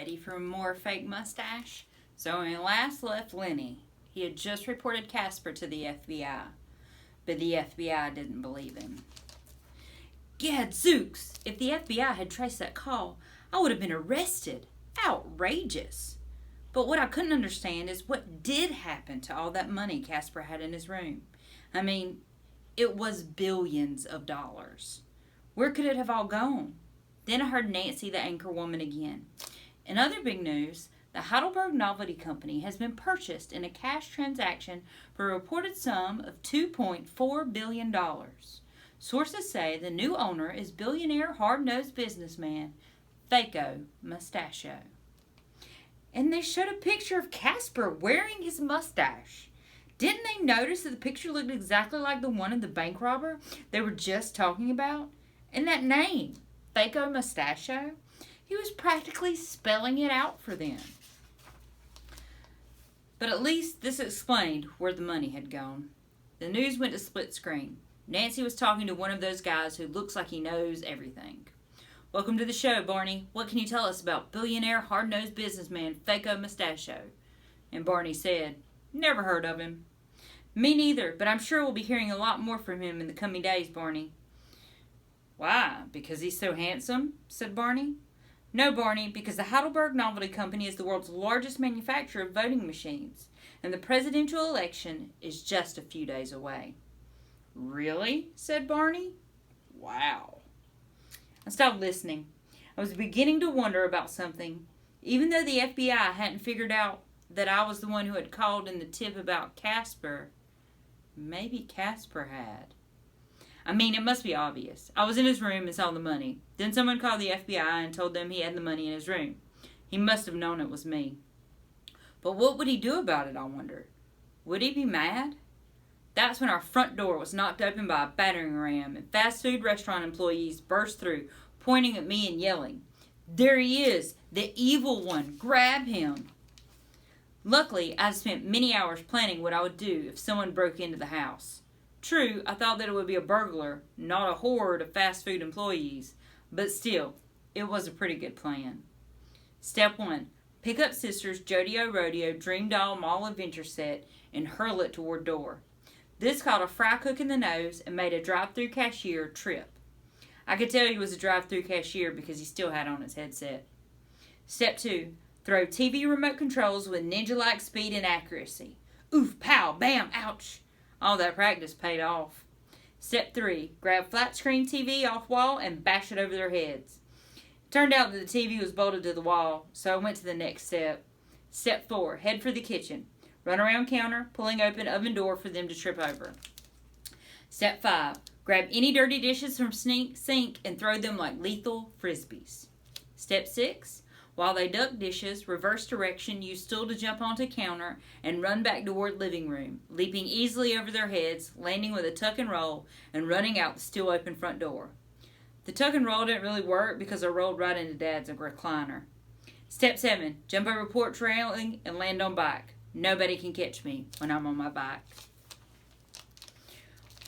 Ready for more fake mustache? So when we last left Lenny, he had just reported Casper to the FBI. But the FBI didn't believe him. Gadzooks! If the FBI had traced that call, I would have been arrested. Outrageous! But what I couldn't understand is what did happen to all that money Casper had in his room. I mean, it was billions of dollars. Where could it have all gone? Then I heard Nancy, the anchor woman, again. In other big news, the Heidelberg Novelty Company has been purchased in a cash transaction for a reported sum of $2.4 billion. Sources say the new owner is billionaire hard-nosed businessman Faco Mustache. And they showed a picture of Casper wearing his mustache. Didn't they notice that the picture looked exactly like the one of the bank robber they were just talking about? And that name, Faco Mustache, he was practically spelling it out for them. But at least this explained where the money had gone. The news went to split screen. Nancy was talking to one of those guys who looks like he knows everything. Welcome to the show, Barney. What can you tell us about billionaire, hard-nosed businessman Faco Mustache? And Barney said, never heard of him. Me neither, but I'm sure we'll be hearing a lot more from him in the coming days, Barney. Why? Because he's so handsome? Said Barney. No, Barney, because the Heidelberg Novelty Company is the world's largest manufacturer of voting machines, and the presidential election is just a few days away. Really? Said Barney. Wow. I stopped listening. I was beginning to wonder about something. Even though the FBI hadn't figured out that I was the one who had called in the tip about Casper, maybe Casper had. I mean, it must be obvious. I was in his room and saw the money. Then someone called the FBI and told them he had the money in his room. He must have known it was me. But what would he do about it, I wonder? Would he be mad? That's when our front door was knocked open by a battering ram and fast food restaurant employees burst through, pointing at me and yelling, "There he is, the evil one, grab him." Luckily, I spent many hours planning what I would do if someone broke into the house. True, I thought that it would be a burglar, not a horde of fast food employees, but still, it was a pretty good plan. Step 1. Pick up Sister's Jody-O Rodeo Dream Doll Mall Adventure set and hurl it toward door. This caught a fry cook in the nose and made a drive-thru cashier trip. I could tell he was a drive-thru cashier because he still had on his headset. Step 2. Throw TV remote controls with ninja-like speed and accuracy. Oof, pow, bam, ouch. All that practice paid off. Step 3. Grab flat screen TV off wall and bash it over their heads. It turned out that the TV was bolted to the wall, so I went to the next step. Step 4. Head for the kitchen. Run around counter, pulling open oven door for them to trip over. Step 5. Grab any dirty dishes from sink and throw them like lethal frisbees. Step 6. While they duck dishes, reverse direction, use stool to jump onto counter, and run back toward living room, leaping easily over their heads, landing with a tuck and roll, and running out the still open front door. The tuck and roll didn't really work because I rolled right into Dad's recliner. Step 7. Jump over porch railing and land on bike. Nobody can catch me when I'm on my bike.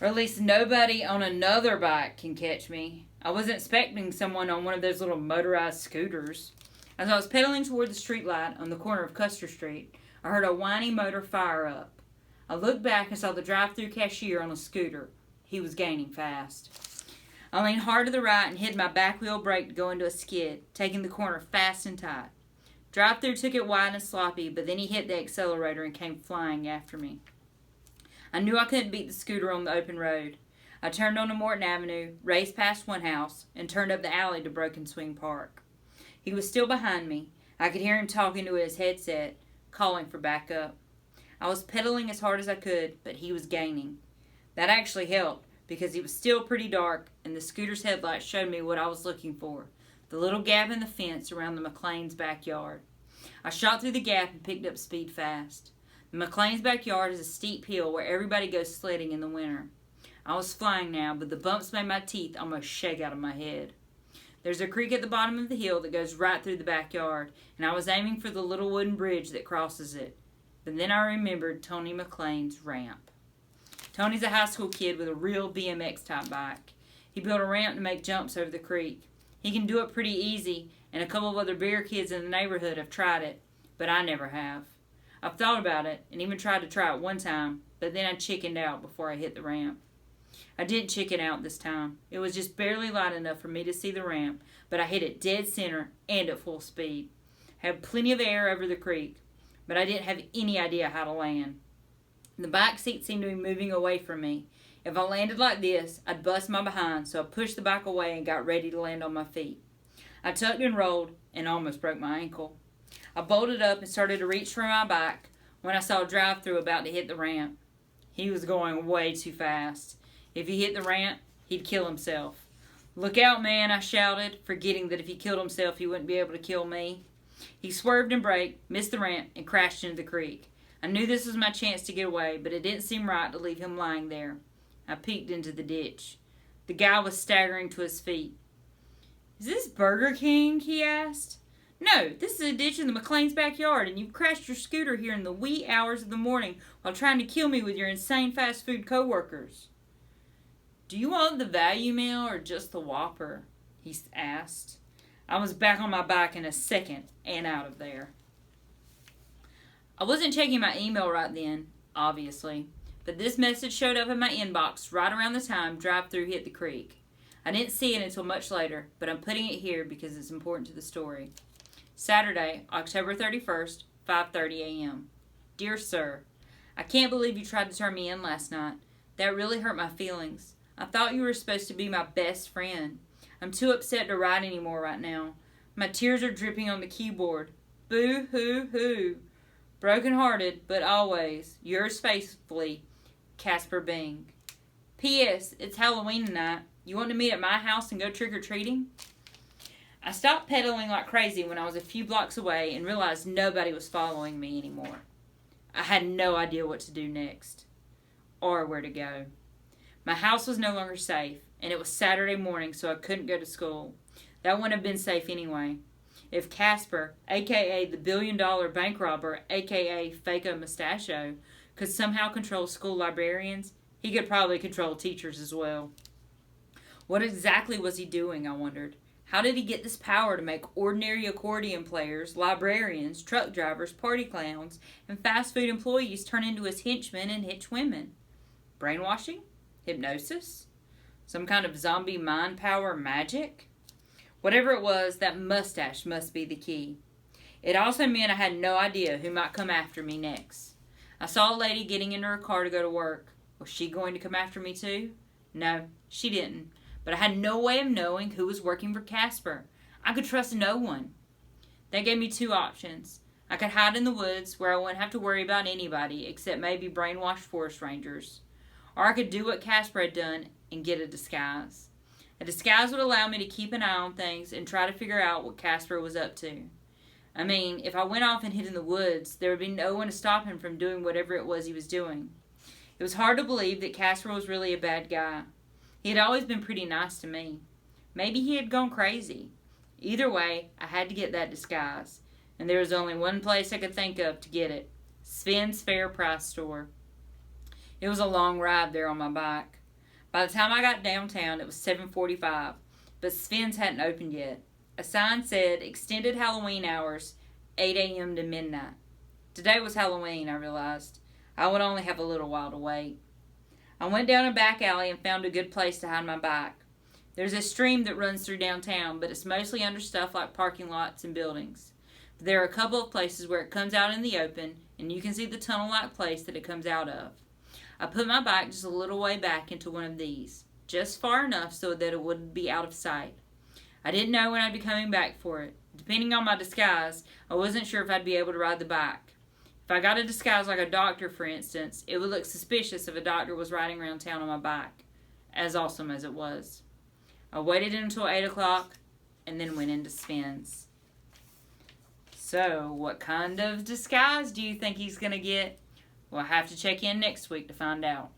Or at least nobody on another bike can catch me. I wasn't expecting someone on one of those little motorized scooters. As I was pedaling toward the streetlight on the corner of Custer Street, I heard a whiny motor fire up. I looked back and saw the drive-thru cashier on a scooter. He was gaining fast. I leaned hard to the right and hit my back wheel brake to go into a skid, taking the corner fast and tight. Drive-thru took it wide and sloppy, but then he hit the accelerator and came flying after me. I knew I couldn't beat the scooter on the open road. I turned onto Morton Avenue, raced past one house, and turned up the alley to Broken Swing Park. He was still behind me. I could hear him talking to his headset, calling for backup. I was pedaling as hard as I could, but he was gaining. That actually helped, because it was still pretty dark, and the scooter's headlights showed me what I was looking for, the little gap in the fence around the McLean's backyard. I shot through the gap and picked up speed fast. The McLean's backyard is a steep hill where everybody goes sledding in the winter. I was flying now, but the bumps made my teeth almost shake out of my head. There's a creek at the bottom of the hill that goes right through the backyard, and I was aiming for the little wooden bridge that crosses it. But then I remembered Tony McLean's ramp. Tony's a high school kid with a real BMX-type bike. He built a ramp to make jumps over the creek. He can do it pretty easy, and a couple of other bigger kids in the neighborhood have tried it, but I never have. I've thought about it and even tried to try it one time, but then I chickened out before I hit the ramp. I didn't chicken out this time. It was just barely light enough for me to see the ramp, but I hit it dead center and at full speed. I had plenty of air over the creek, but I didn't have any idea how to land. The back seat seemed to be moving away from me. If I landed like this, I'd bust my behind, so I pushed the bike away and got ready to land on my feet. I tucked and rolled and almost broke my ankle. I bolted up and started to reach for my bike when I saw a drive-thru about to hit the ramp. He was going way too fast. If he hit the ramp, he'd kill himself. "Look out, man," I shouted, forgetting that if he killed himself, he wouldn't be able to kill me. He swerved and braked, missed the ramp, and crashed into the creek. I knew this was my chance to get away, but it didn't seem right to leave him lying there. I peeked into the ditch. The guy was staggering to his feet. "Is this Burger King?" he asked. "No, this is a ditch in the McLean's backyard, and you've crashed your scooter here in the wee hours of the morning while trying to kill me with your insane fast food coworkers." "Do you want the value meal or just the Whopper?" he asked. I was back on my bike in a second and out of there. I wasn't checking my email right then, obviously, but this message showed up in my inbox right around the time drive-thru hit the creek. I didn't see it until much later, but I'm putting it here because it's important to the story. Saturday, October 31st, 5:30 a.m. Dear Sir, I can't believe you tried to turn me in last night. That really hurt my feelings. I thought you were supposed to be my best friend. I'm too upset to write anymore right now. My tears are dripping on the keyboard. Boo-hoo-hoo. Broken-hearted, but always, yours faithfully, Casper Bing. P.S. It's Halloween tonight. You want to meet at my house and go trick-or-treating? I stopped pedaling like crazy when I was a few blocks away and realized nobody was following me anymore. I had no idea what to do next, or where to go. My house was no longer safe, and it was Saturday morning, so I couldn't go to school. That wouldn't have been safe anyway. If Casper, a.k.a. the billion-dollar bank robber, a.k.a. Fako Mustachio, could somehow control school librarians, he could probably control teachers as well. What exactly was he doing, I wondered? How did he get this power to make ordinary accordion players, librarians, truck drivers, party clowns, and fast food employees turn into his henchmen and henchwomen? Brainwashing? Hypnosis? Some kind of zombie mind power magic? Whatever it was, that mustache must be the key. It also meant I had no idea who might come after me next. I saw a lady getting into her car to go to work. Was she going to come after me too? No, she didn't. But I had no way of knowing who was working for Casper. I could trust no one. They gave me two options. I could hide in the woods where I wouldn't have to worry about anybody except maybe brainwashed forest rangers. Or I could do what Casper had done and get a disguise. A disguise would allow me to keep an eye on things and try to figure out what Casper was up to. I mean, if I went off and hid in the woods, there would be no one to stop him from doing whatever it was he was doing. It was hard to believe that Casper was really a bad guy. He had always been pretty nice to me. Maybe he had gone crazy. Either way, I had to get that disguise, and there was only one place I could think of to get it: Sven's Fair Price Store. It was a long ride there on my bike. By the time I got downtown, it was 7:45, but Sven's hadn't opened yet. A sign said, extended Halloween hours, 8 a.m. to midnight. Today was Halloween, I realized. I would only have a little while to wait. I went down a back alley and found a good place to hide my bike. There's a stream that runs through downtown, but it's mostly under stuff like parking lots and buildings. But there are a couple of places where it comes out in the open, and you can see the tunnel-like place that it comes out of. I put my bike just a little way back into one of these, just far enough so that it wouldn't be out of sight. I didn't know when I'd be coming back for it. Depending on my disguise, I wasn't sure if I'd be able to ride the bike. If I got a disguise like a doctor, for instance, it would look suspicious if a doctor was riding around town on my bike, as awesome as it was. I waited until 8 o'clock and then went into Sven's. So, what kind of disguise do you think he's going to get? We'll have to check in next week to find out.